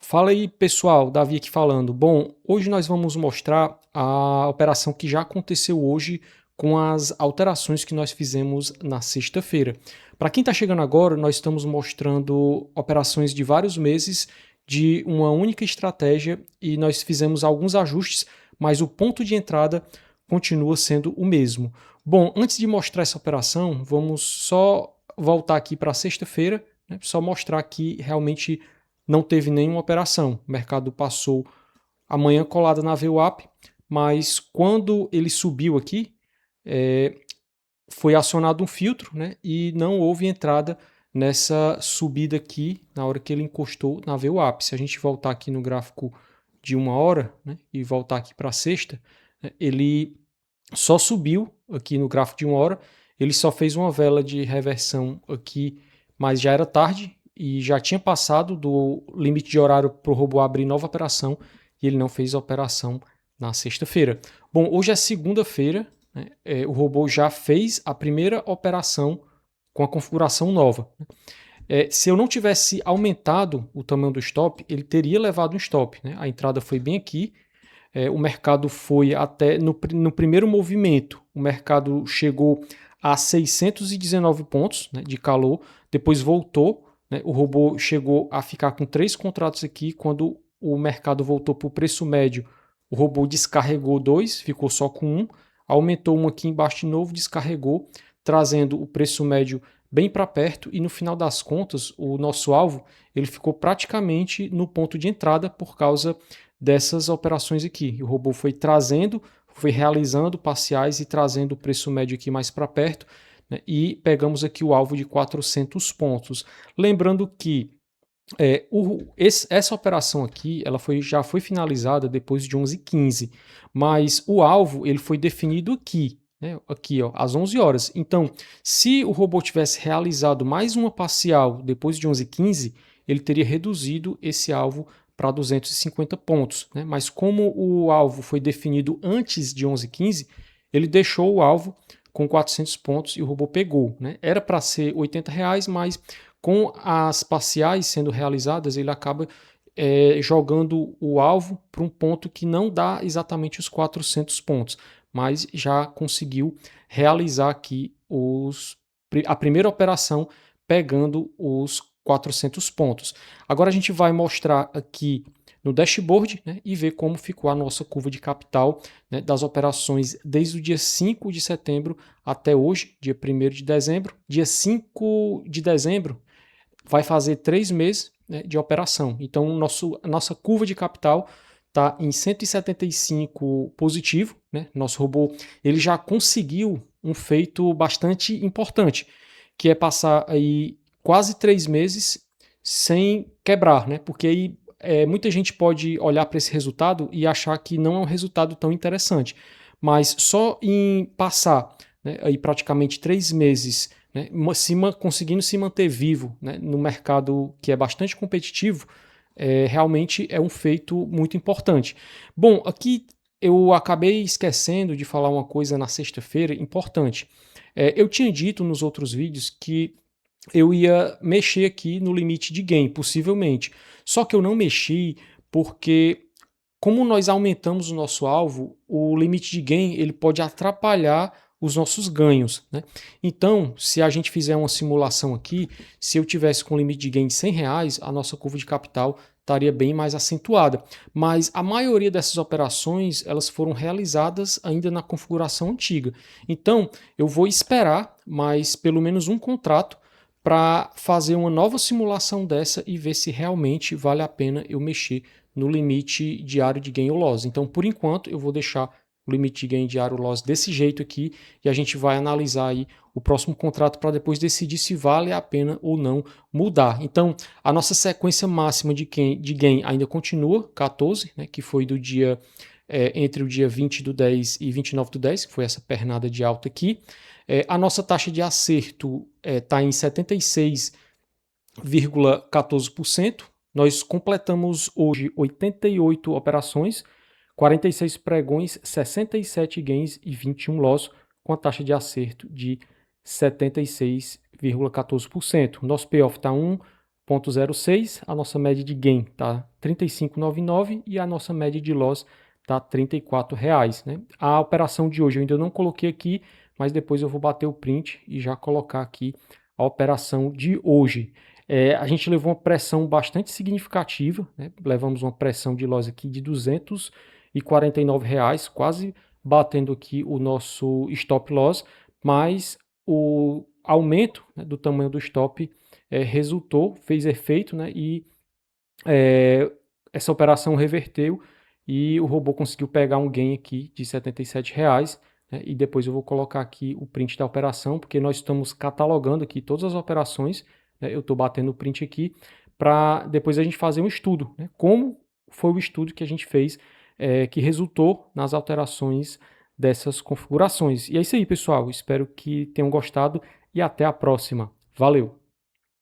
Fala aí, pessoal, Davi aqui falando. Bom, hoje nós vamos mostrar a operação que já aconteceu hoje com as alterações que nós fizemos na sexta-feira. Para quem está chegando agora, nós estamos mostrando operações de vários meses de uma única estratégia e nós fizemos alguns ajustes, mas o ponto de entrada continua sendo o mesmo. Bom, antes de mostrar essa operação, vamos só voltar aqui para sexta-feira, né, só mostrar que realmente não teve nenhuma operação. O mercado passou a manhã colada na VWAP, mas quando ele subiu aqui, é, foi acionado um filtro, né, e não houve entrada nessa subida aqui na hora que ele encostou na VWAP. Se a gente voltar aqui no gráfico de uma hora, né, e voltar aqui para a sexta, né, ele só subiu aqui no gráfico de uma hora, ele só fez uma vela de reversão aqui, mas já era tarde e já tinha passado do limite de horário para o robô abrir nova operação e ele não fez a operação na sexta-feira. Bom, hoje é segunda-feira, né? O robô já fez a primeira operação com a configuração nova. Se eu não tivesse aumentado o tamanho do stop, ele teria levado um stop. Né? A entrada foi bem aqui, o mercado foi até no primeiro movimento, o mercado chegou a 619 pontos, né, de calor, depois voltou, né, o robô chegou a ficar com 3 contratos aqui, quando o mercado voltou para o preço médio, o robô descarregou 2, ficou só com um, aumentou um aqui embaixo de novo, descarregou, trazendo o preço médio bem para perto e no final das contas, o nosso alvo ele ficou praticamente no ponto de entrada por causa dessas operações aqui. O robô foi trazendo, foi realizando parciais e trazendo o preço médio aqui mais para perto, né, e pegamos aqui o alvo de 400 pontos. Lembrando que essa operação aqui já foi finalizada depois de 11h15, mas o alvo ele foi definido aqui, né, aqui ó, às 11 horas. Então, se o robô tivesse realizado mais uma parcial depois de 11h15, ele teria reduzido esse alvo para 250 pontos. Né? Mas como o alvo foi definido antes de 11h15, ele deixou o alvo com 400 pontos e o robô pegou. Né? Era para ser R$ 80, mas com as parciais sendo realizadas, ele acaba jogando o alvo para um ponto que não dá exatamente os 400 pontos, mas já conseguiu realizar aqui a primeira operação pegando os 400 pontos. Agora a gente vai mostrar aqui no dashboard, né, e ver como ficou a nossa curva de capital, né, das operações desde o dia 5 de setembro até hoje, dia 1º de dezembro. Dia 5 de dezembro vai fazer 3 meses, né, de operação. Então, a nossa curva de capital está em 175 positivo. Né? Nosso robô ele já conseguiu um feito bastante importante, que é passar aí quase 3 meses sem quebrar, né? Porque aí muita gente pode olhar para esse resultado e achar que não é um resultado tão interessante, mas só em passar, né, aí praticamente 3 meses, né, conseguindo se manter vivo, né, no mercado que é bastante competitivo, realmente é um feito muito importante. Bom, aqui eu acabei esquecendo de falar uma coisa na sexta-feira importante. Eu tinha dito nos outros vídeos que eu ia mexer aqui no limite de gain, possivelmente. Só que eu não mexi porque, como nós aumentamos o nosso alvo, o limite de gain ele pode atrapalhar os nossos ganhos. Né? Então, se a gente fizer uma simulação aqui, se eu tivesse com limite de gain de R$ 100, a nossa curva de capital estaria bem mais acentuada. Mas a maioria dessas operações elas foram realizadas ainda na configuração antiga. Então, eu vou esperar mais pelo menos um contrato para fazer uma nova simulação dessa e ver se realmente vale a pena eu mexer no limite diário de gain ou loss. Então, por enquanto, eu vou deixar o limite de gain diário ou loss desse jeito aqui e a gente vai analisar aí o próximo contrato para depois decidir se vale a pena ou não mudar. Então, a nossa sequência máxima de gain ainda continua, 14, né, que foi do dia entre o dia 20 do 10 e 29 do 10, que foi essa pernada de alta aqui. A nossa taxa de acerto está em 76,14%. Nós completamos hoje 88 operações, 46 pregões, 67 gains e 21 loss, com a taxa de acerto de 76,14%. Nosso payoff está 0,06, a nossa média de gain está 35,99 e a nossa média de loss está R$ 34,00, né? A operação de hoje eu ainda não coloquei aqui, mas depois eu vou bater o print e já colocar aqui a operação de hoje. A gente levou uma pressão bastante significativa, né? Levamos uma pressão de loss aqui de R$ 249,00, quase batendo aqui o nosso stop loss, mas o aumento, né, do tamanho do stop resultou, fez efeito, né, e essa operação reverteu e o robô conseguiu pegar um gain aqui de R$ 77,00, né, e depois eu vou colocar aqui o print da operação, porque nós estamos catalogando aqui todas as operações, né, eu estou batendo o print aqui, para depois a gente fazer um estudo, né, como foi o estudo que a gente fez, que resultou nas alterações dessas configurações. E é isso aí, pessoal, espero que tenham gostado e até a próxima. Valeu!